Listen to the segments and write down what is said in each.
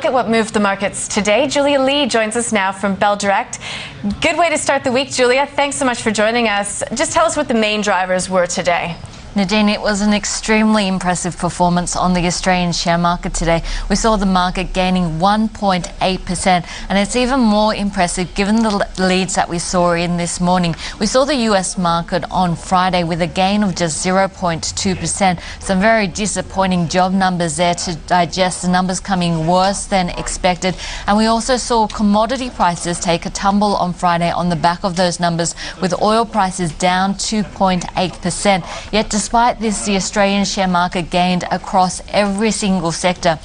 look at what moved the markets today. Julia Lee joins us now from Bell Direct. Good way to start the week, Julia. Thanks so much for joining us. Just tell us what the main drivers were today. Nadine, it was an extremely impressive performance on the Australian share market today. We saw the market gaining 1.8%, and it's even more impressive given the leads that we saw in this morning. We saw the US market on Friday with a gain of just 0.2%. Some very disappointing job numbers there to digest, the numbers coming worse than expected. And we also saw commodity prices take a tumble on Friday on the back of those numbers, with oil prices down 2.8%. Yet despite this, the Australian share market gained across every single sector.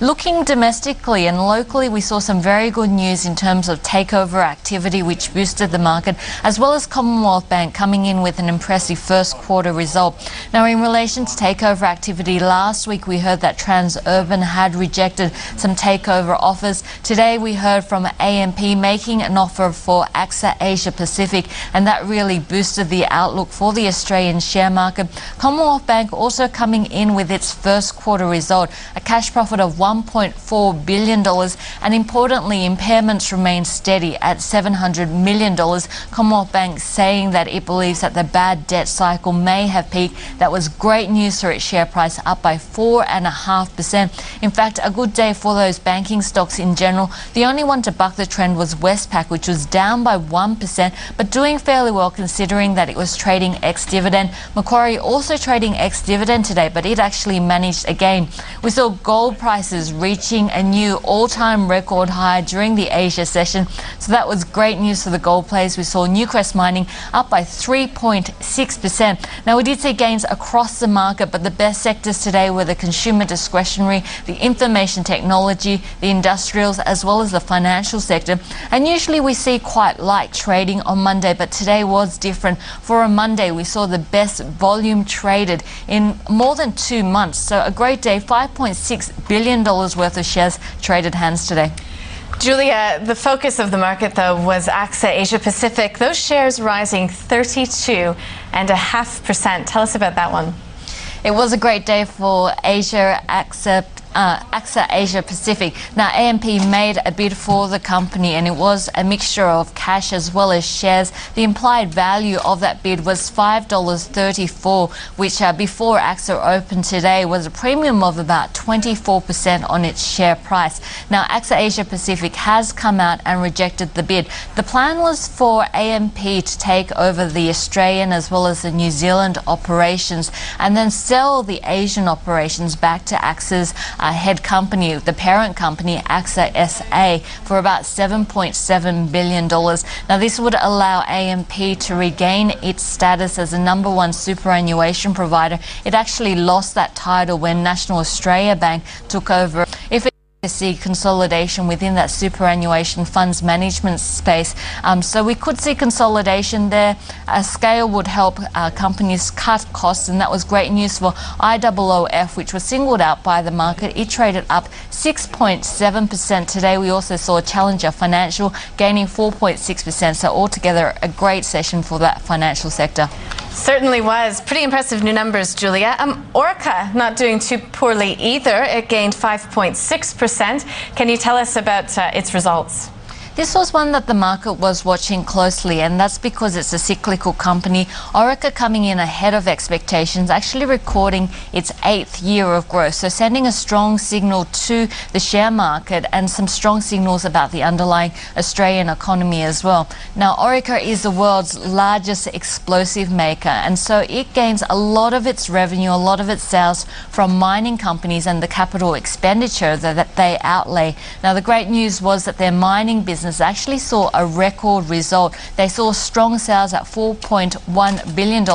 Looking domestically and locally, we saw some very good news in terms of takeover activity, which boosted the market, as well as Commonwealth Bank coming in with an impressive first quarter result. Now, in relation to takeover activity, last week we heard that Transurban had rejected some takeover offers. Today we heard from AMP making an offer for AXA Asia Pacific, and that really boosted the outlook for the Australian share market. Commonwealth Bank also coming in with its first quarter result, a cash profit of $1.4 billion, and importantly, impairments remain steady at $700 million. Commonwealth Bank saying that it believes that the bad debt cycle may have peaked. That was great news for its share price, up by 4.5%. In fact, a good day for those banking stocks in general. The only one to buck the trend was Westpac, which was down by 1%, but doing fairly well considering that it was trading ex-dividend. Macquarie also trading ex-dividend today, but it actually managed a gain. We saw gold prices reaching a new all-time record high during the Asia session, so that was great news for the gold plays. We saw Newcrest Mining up by 3.6%. Now, we did see gains across the market, but the best sectors today were the consumer discretionary, the information technology, the industrials, as well as the financial sector. And usually we see quite light trading on Monday, but today was different. For a Monday, we saw the best volume traded in more than 2 months. So a great day, $5.6 billion worth of shares traded hands today. Julia, the focus of the market, though, was AXA Asia Pacific. Those shares rising 32.5%. Tell us about that one. It was a great day for AXA Asia Pacific. Now, AMP made a bid for the company, and it was a mixture of cash as well as shares. The implied value of that bid was $5.34, which before AXA opened today was a premium of about 24% on its share price. Now, AXA Asia Pacific has come out and rejected the bid. The plan was for AMP to take over the Australian as well as the New Zealand operations and then sell the Asian operations back to AXA's head company, the parent company, AXA SA, for about $7.7 billion. Now, this would allow AMP to regain its status as the #1 superannuation provider. It actually lost that title when National Australia Bank took over. If see consolidation within that superannuation funds management space. So we could see consolidation there. Scale would help companies cut costs, and that was great news for IOOF, which was singled out by the market. It traded up 6.7% today. We also saw Challenger Financial gaining 4.6%. So altogether, a great session for that financial sector. Certainly was. Pretty impressive new numbers, Julia. Orica not doing too poorly either. It gained 5.6%. Can you tell us about its results? This was one that the market was watching closely, and that's because it's a cyclical company. Orica coming in ahead of expectations, actually recording its 8th year of growth, so sending a strong signal to the share market and some strong signals about the underlying Australian economy as well. Now, Orica is the world's largest explosive maker, and so it gains a lot of its revenue, a lot of its sales from mining companies and the capital expenditure that they outlay. Now, the great news was that their mining business actually saw a record result. They saw strong sales at $4.1 billion.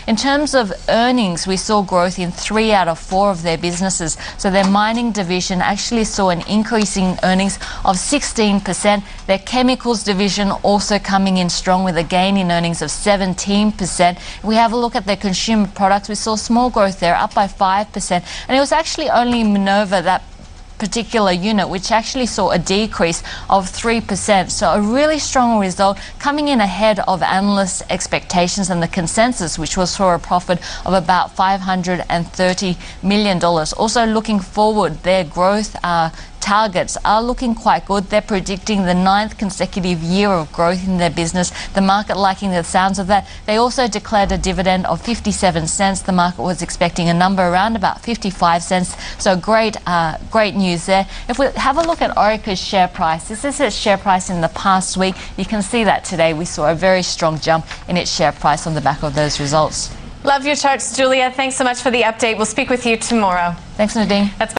In terms of earnings, we saw growth in 3 out of 4 of their businesses. So their mining division actually saw an increase in earnings of 16%. Their chemicals division also coming in strong with a gain in earnings of 17%. If we have a look at their consumer products, we saw small growth there, up by 5%. And it was actually only Minova, that particular unit, which actually saw a decrease of 3%. So a really strong result coming in ahead of analysts' expectations and the consensus, which was for a profit of about $530 million. Also looking forward, their growth targets are looking quite good. They're predicting the 9th consecutive year of growth in their business. The market liking the sounds of that. They also declared a dividend of 57 cents. The market was expecting a number around about 55 cents. So great news there. If we have a look at Orica's share price, this is its share price in the past week. You can see that today we saw a very strong jump in its share price on the back of those results. Love your charts, Julia. Thanks so much for the update. We'll speak with you tomorrow. Thanks, Nadine. That's